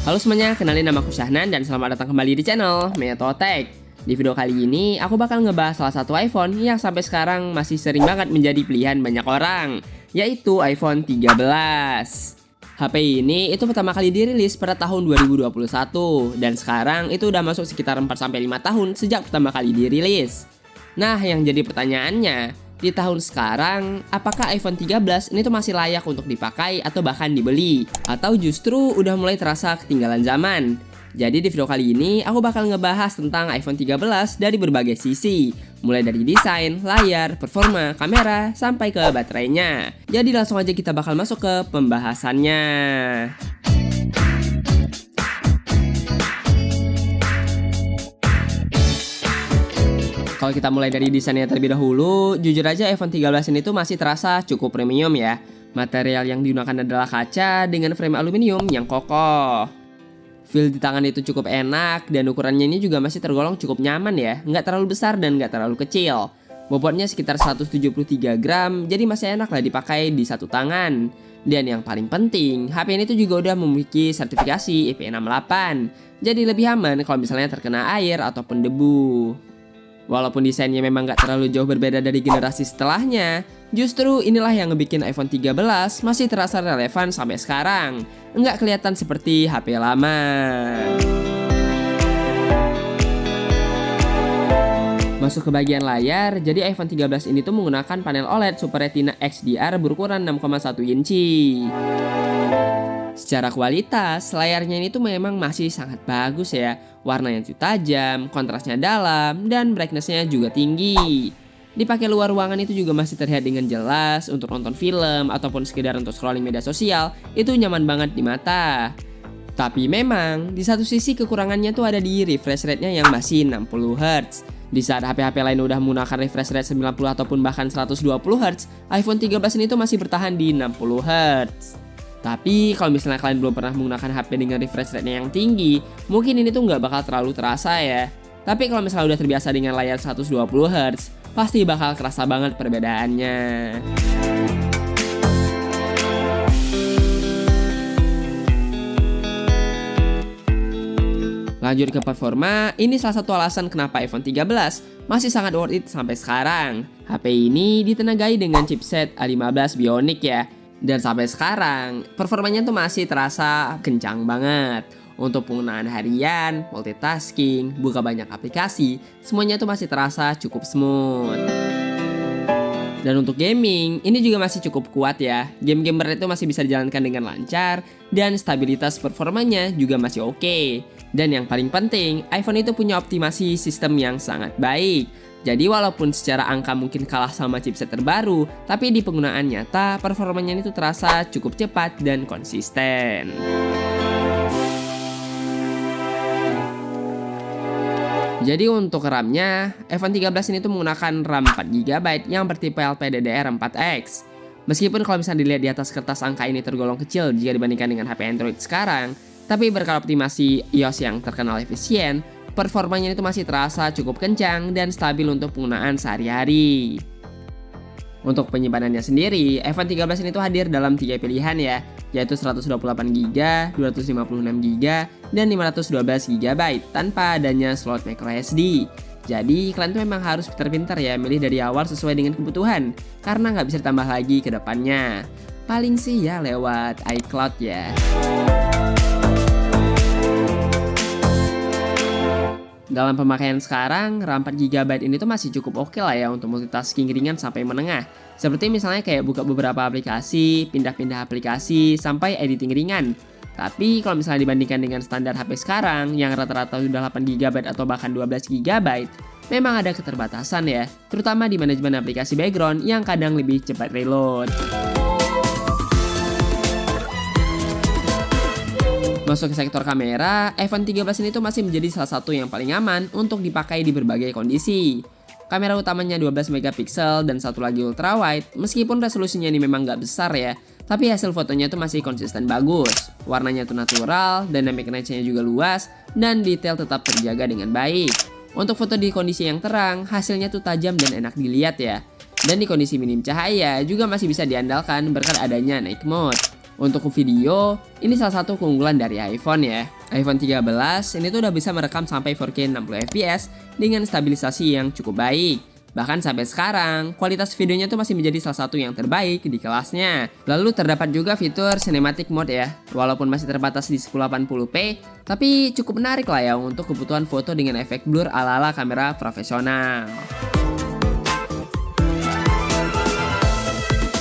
Halo semuanya, kenalin nama aku Syahnan dan selamat datang kembali di channel Metotech. Di video kali ini, aku bakal ngebahas salah satu iPhone yang sampai sekarang masih sering banget menjadi pilihan banyak orang, yaitu iPhone 13. HP ini itu pertama kali dirilis pada tahun 2021 dan sekarang itu udah masuk sekitar 4-5 tahun sejak pertama kali dirilis. Nah, yang jadi pertanyaannya, di tahun sekarang, apakah iPhone 13 ini tuh masih layak untuk dipakai atau bahkan dibeli? Atau justru udah mulai terasa ketinggalan zaman? Jadi di video kali ini, aku bakal ngebahas tentang iPhone 13 dari berbagai sisi. Mulai dari desain, layar, performa, kamera, sampai ke baterainya. Jadi langsung aja kita bakal masuk ke pembahasannya. Kalau kita mulai dari desainnya terlebih dahulu, jujur aja iPhone 13 ini tuh masih terasa cukup premium ya. Material yang digunakan adalah kaca dengan frame aluminium yang kokoh. Feel di tangan itu cukup enak dan ukurannya ini juga masih tergolong cukup nyaman ya. Nggak terlalu besar dan nggak terlalu kecil. Bobotnya sekitar 173 gram, jadi masih enak lah dipakai di satu tangan. Dan yang paling penting, HP ini tuh juga udah memiliki sertifikasi IP68. Jadi lebih aman kalau misalnya terkena air ataupun debu. Walaupun desainnya memang gak terlalu jauh berbeda dari generasi setelahnya, justru inilah yang ngebikin iPhone 13 masih terasa relevan sampai sekarang. Nggak kelihatan seperti HP lama. Masuk ke bagian layar, jadi iPhone 13 ini tuh menggunakan panel OLED Super Retina XDR berukuran 6,1 inci. Secara kualitas, layarnya ini tuh memang masih sangat bagus ya. Warnanya tuh tajam, kontrasnya dalam, dan brightness-nya juga tinggi. Dipakai luar ruangan itu juga masih terlihat dengan jelas. Untuk nonton film ataupun sekedar untuk scrolling media sosial, itu nyaman banget di mata. Tapi memang, di satu sisi kekurangannya tuh ada di refresh rate-nya yang masih 60 Hz. Di saat HP-HP lain udah menggunakan refresh rate 90 ataupun bahkan 120 Hz, iPhone 13 ini tuh masih bertahan di 60 Hz. Tapi kalau misalnya kalian belum pernah menggunakan HP dengan refresh rate-nya yang tinggi, mungkin ini tuh nggak bakal terlalu terasa ya. Tapi kalau misalnya udah terbiasa dengan layar 120 Hz, pasti bakal kerasa banget perbedaannya. Lanjut ke performa, ini salah satu alasan kenapa iPhone 13 masih sangat worth it sampai sekarang. HP ini ditenagai dengan chipset A15 Bionic ya. Dan sampai sekarang, performanya tuh masih terasa kencang banget. Untuk penggunaan harian, multitasking, buka banyak aplikasi, semuanya tuh masih terasa cukup smooth. Dan untuk gaming, ini juga masih cukup kuat ya. Game-game berat itu masih bisa dijalankan dengan lancar, dan stabilitas performanya juga masih oke. Dan yang paling penting, iPhone itu punya optimasi sistem yang sangat baik. Jadi walaupun secara angka mungkin kalah sama chipset terbaru, tapi di penggunaan nyata performanya itu terasa cukup cepat dan konsisten. Jadi untuk RAM-nya, iPhone 13 ini tuh menggunakan RAM 4GB yang bertipe LPDDR4X. Meskipun kalau misalnya dilihat di atas kertas angka ini tergolong kecil jika dibandingkan dengan HP Android sekarang, tapi berkat optimasi iOS yang terkenal efisien, performanya itu masih terasa cukup kencang dan stabil untuk penggunaan sehari-hari. Untuk penyimpanannya sendiri, iPhone 13 ini tuh hadir dalam 3 pilihan ya, yaitu 128GB, 256GB, dan 512GB tanpa adanya slot microSD. Jadi kalian tuh memang harus pintar-pintar ya milih dari awal sesuai dengan kebutuhan, karena nggak bisa ditambah lagi ke depannya. Paling sih ya lewat iCloud ya. Dalam pemakaian sekarang, RAM 4GB ini tuh masih cukup oke lah ya untuk multitasking ringan sampai menengah. Seperti misalnya kayak buka beberapa aplikasi, pindah-pindah aplikasi, sampai editing ringan. Tapi kalau misalnya dibandingkan dengan standar HP sekarang, yang rata-rata sudah 8GB atau bahkan 12GB, memang ada keterbatasan ya, terutama di manajemen aplikasi background yang kadang lebih cepat reload. Masuk ke sektor kamera, iPhone 13 ini tuh masih menjadi salah satu yang paling aman untuk dipakai di berbagai kondisi. Kamera utamanya 12 MP dan satu lagi ultrawide, meskipun resolusinya ini memang nggak besar ya, tapi hasil fotonya tuh masih konsisten bagus. Warnanya tuh natural, dynamic range-nya juga luas, dan detail tetap terjaga dengan baik. Untuk foto di kondisi yang terang, hasilnya tuh tajam dan enak dilihat ya. Dan di kondisi minim cahaya juga masih bisa diandalkan berkat adanya night mode. Untuk video, ini salah satu keunggulan dari iPhone ya. iPhone 13 ini tuh udah bisa merekam sampai 4K 60fps dengan stabilisasi yang cukup baik. Bahkan sampai sekarang, kualitas videonya tuh masih menjadi salah satu yang terbaik di kelasnya. Lalu terdapat juga fitur Cinematic Mode ya. Walaupun masih terbatas di 1080p, tapi cukup menarik lah ya untuk kebutuhan foto dengan efek blur ala-ala kamera profesional.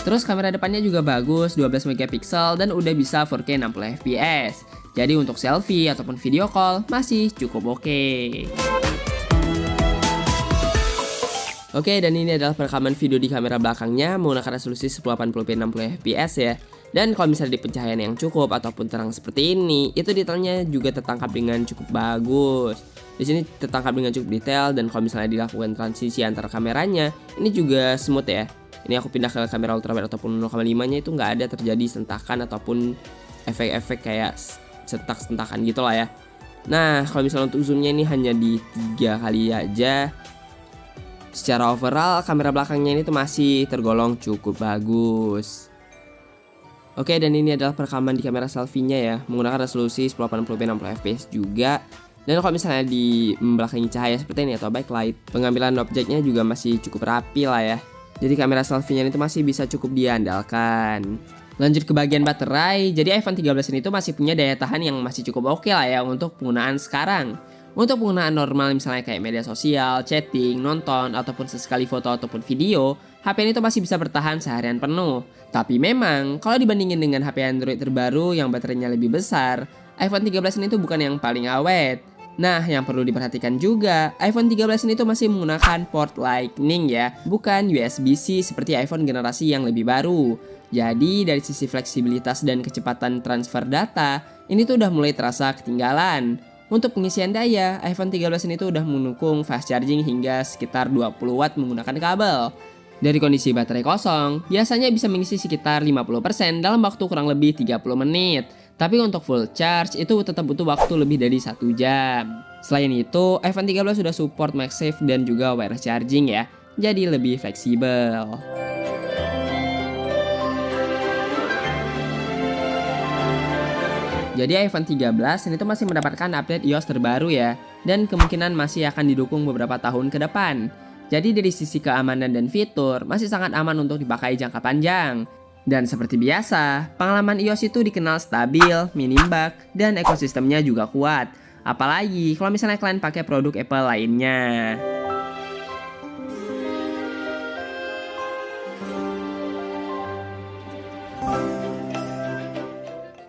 Terus kamera depannya juga bagus, 12 megapiksel dan udah bisa 4K 60fps. Jadi untuk selfie ataupun video call masih cukup oke. Oke, dan ini adalah perekaman video di kamera belakangnya menggunakan resolusi 1080p 60fps ya. Dan kalau misalnya di pencahayaan yang cukup ataupun terang seperti ini, itu detailnya juga tertangkap dengan cukup bagus. Di sini tertangkap dengan cukup detail, dan kalau misalnya dilakukan transisi antara kameranya, ini juga smooth ya. Ini aku pindah ke kamera ultrawide ataupun 0,5-nya itu nggak ada terjadi sentakan ataupun efek-efek kayak sentak-sentakan gitu lah ya. Nah, kalau misalnya untuk zoomnya ini hanya di 3 kali aja. Secara overall, kamera belakangnya ini tuh masih tergolong cukup bagus. Oke, dan ini adalah perekaman di kamera selfie-nya ya, menggunakan resolusi 1080p 60fps juga. Dan kalau misalnya di belakangi cahaya seperti ini atau backlight, pengambilan objeknya juga masih cukup rapi lah ya. Jadi kamera selfie-nya itu masih bisa cukup diandalkan. Lanjut ke bagian baterai, jadi iPhone 13 ini tuh masih punya daya tahan yang masih cukup oke lah ya untuk penggunaan sekarang. Untuk penggunaan normal misalnya kayak media sosial, chatting, nonton, ataupun sesekali foto ataupun video, HP ini tuh masih bisa bertahan seharian penuh. Tapi memang, kalau dibandingin dengan HP Android terbaru yang baterainya lebih besar, iPhone 13 ini tuh bukan yang paling awet. Nah, yang perlu diperhatikan juga, iPhone 13 ini tuh masih menggunakan port Lightning ya, bukan USB-C seperti iPhone generasi yang lebih baru. Jadi, dari sisi fleksibilitas dan kecepatan transfer data, ini tuh udah mulai terasa ketinggalan. Untuk pengisian daya, iPhone 13 ini tuh udah mendukung fast charging hingga sekitar 20 watt menggunakan kabel. Dari kondisi baterai kosong, biasanya bisa mengisi sekitar 50% dalam waktu kurang lebih 30 menit. Tapi untuk full charge itu tetap butuh waktu lebih dari 1 jam. Selain itu, iPhone 13 sudah support MagSafe dan juga wireless charging ya, jadi lebih fleksibel. Jadi iPhone 13 ini tuh masih mendapatkan update iOS terbaru ya, dan kemungkinan masih akan didukung beberapa tahun ke depan. Jadi dari sisi keamanan dan fitur, masih sangat aman untuk dipakai jangka panjang. Dan seperti biasa, pengalaman iOS itu dikenal stabil, minim bug, dan ekosistemnya juga kuat. Apalagi kalau misalnya kalian pakai produk Apple lainnya.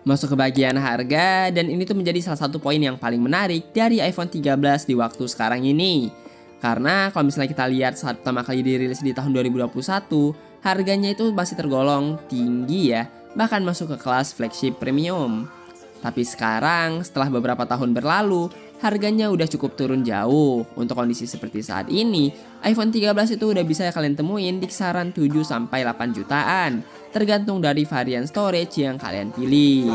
Masuk ke bagian harga, dan ini tuh menjadi salah satu poin yang paling menarik dari iPhone 13 di waktu sekarang ini. Karena kalau misalnya kita lihat saat pertama kali dirilis di tahun 2021, harganya itu masih tergolong tinggi ya, bahkan masuk ke kelas flagship premium. Tapi sekarang, setelah beberapa tahun berlalu, harganya udah cukup turun jauh. Untuk kondisi seperti saat ini, iPhone 13 itu udah bisa kalian temuin di kisaran 7-8 jutaan, tergantung dari varian storage yang kalian pilih.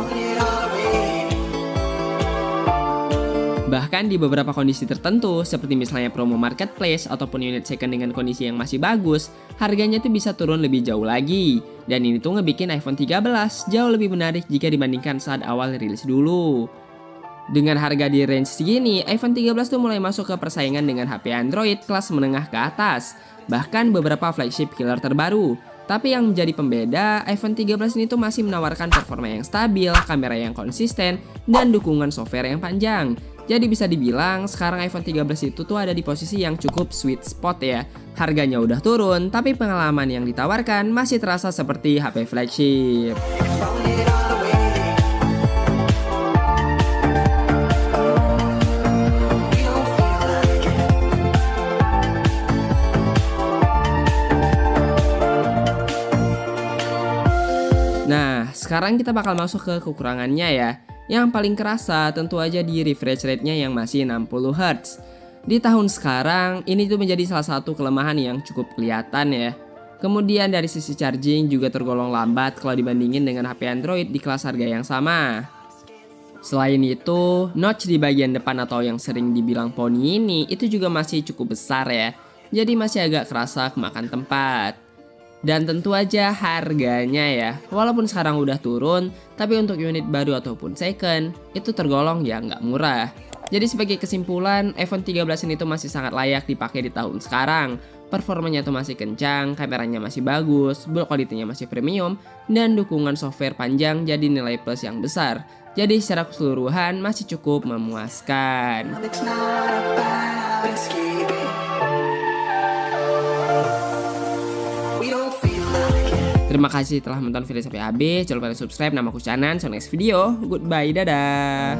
Bahkan di beberapa kondisi tertentu, seperti misalnya promo marketplace ataupun unit second dengan kondisi yang masih bagus, harganya tuh bisa turun lebih jauh lagi. Dan ini tuh ngebikin iPhone 13 jauh lebih menarik jika dibandingkan saat awal rilis dulu. Dengan harga di range segini, iPhone 13 tuh mulai masuk ke persaingan dengan HP Android kelas menengah ke atas, bahkan beberapa flagship killer terbaru. Tapi yang menjadi pembeda, iPhone 13 ini tuh masih menawarkan performa yang stabil, kamera yang konsisten, dan dukungan software yang panjang. Jadi bisa dibilang sekarang iPhone 13 itu tuh ada di posisi yang cukup sweet spot ya. Harganya udah turun, tapi pengalaman yang ditawarkan masih terasa seperti HP flagship. Nah, sekarang kita bakal masuk ke kekurangannya ya. Yang paling kerasa tentu aja di refresh rate-nya yang masih 60Hz. Di tahun sekarang, ini tuh menjadi salah satu kelemahan yang cukup kelihatan ya. Kemudian dari sisi charging juga tergolong lambat kalau dibandingin dengan HP Android di kelas harga yang sama. Selain itu, notch di bagian depan atau yang sering dibilang poni ini itu juga masih cukup besar ya. Jadi masih agak kerasa kemakan tempat. Dan tentu aja harganya ya. Walaupun sekarang udah turun, tapi untuk unit baru ataupun second, itu tergolong ya nggak murah. Jadi sebagai kesimpulan, iPhone 13 ini tuh masih sangat layak dipakai di tahun sekarang. Performanya tuh masih kencang, kameranya masih bagus, build quality-nya masih premium, dan dukungan software panjang jadi nilai plus yang besar. Jadi secara keseluruhan masih cukup memuaskan. Terima kasih telah menonton video sampai habis. Jangan lupa subscribe. Nama aku Canan. See you next video. Goodbye, dadah.